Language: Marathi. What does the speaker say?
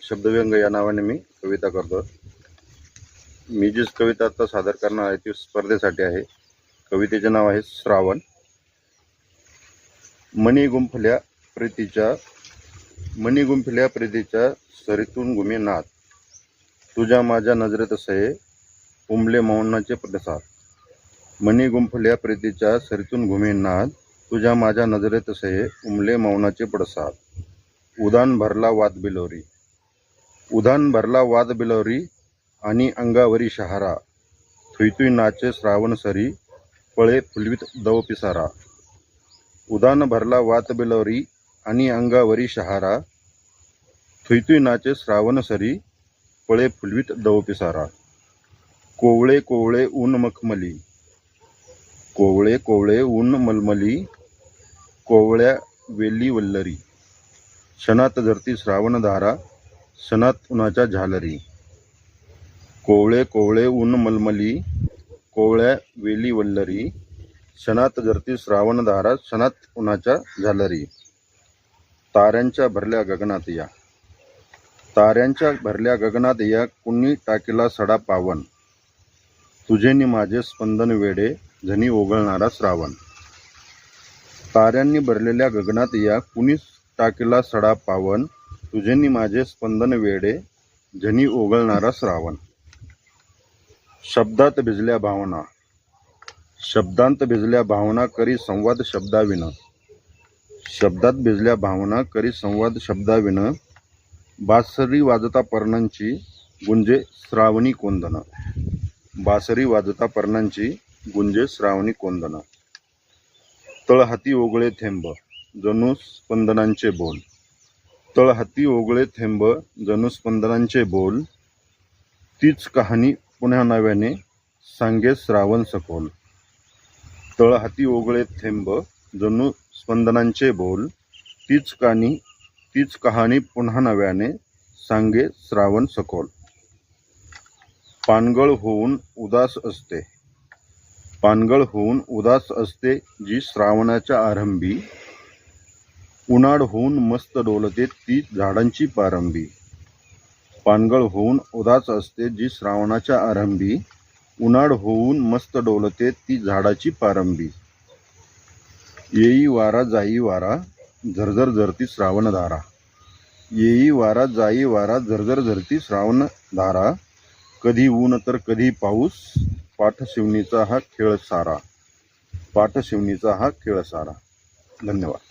शब्दव्यंग या नावाने मी कविता करतो। मी जी कविता आता सादर करणार आहे ती स्पर्धेसाठी आहे। कवितेचे नाव आहे श्रावण। मणी गुंफल्या प्रीतीच्या सरीतून घुमे नाद, तुझ्या माझ्या नजरेत सये उमले मौनाचे प्रसाद। मणी गुंफल्या प्रीतीच्या सरीतून घुमे नाद, तुझ्या माझ्या नजरेत सये उमले मौनाचे पडसाद। उधाण भरला वाद बिलोरी आणि अंगावरी शहारा, थुईथुई नाचे श्रावण सरी पळे फुलवीत दव पिसारा। उधाण भरला वाद बिलोरी आणि अंगावरी शहारा, थुईथुई नाचे श्रावण सरी पळे फुलवीत दव पिसारा। कोवळे कोवळे ऊन मलमली, कोवळ्या वेली वल्लरी, क्षणात धरती श्रावण धारा, क्षणात उन्हाच्या झालरी। कोवळे कोवळे ऊन मलमली, कोवळ्या वेली वल्लरी, क्षणात धरती श्रावण धारा, क्षणात उन्हाच्या झालरी। ताऱ्यांच्या भरल्या गगनात या कुणी टाकीला सडा पावन, तुझेनी माझे स्पंदन वेडे झनी ओघळणारा श्रावण। ताऱ्यांनी भरलेल्या गगनात या कुणी टाकीला सडा पावन, तुझेनी माझे स्पंदन वेडे झनी ओघळणारा श्रावण। शब्दांत भिजल्या भावना करी संवाद शब्दाविन, बासरी वाजता पर्णांची गुंजे श्रावणी कोंदण। तळहाती ओगळे थेंब जणू स्पंदनांचे बोल, तीच कहाणी पुन्हा नव्याने सांगे श्रावण सखोल। तळहाती ओगळे थेंब जणू स्पंदनांचे बोल, तीच कहाणी पुन्हा नव्याने सांगे श्रावण सखोल। पानगळ होऊन उदास असते जी श्रावणाच्या आरंभी, उन्हाळ होऊन मस्त डोलते ती झाडांची पारंबी। पानगळ होऊन उदास असते जी श्रावणाच्या आरंभी, उन्हाळ होऊन मस्त डोलते ती झाडाची पारंबी। येई वारा जाई वारा झरझर झरती श्रावण धारा, येई वारा जाई वारा झरझर झरती श्रावण धारा। कधी ऊन तर कधी पाऊस, पाठशिवणीचा हा खेळ सारा। धन्यवाद।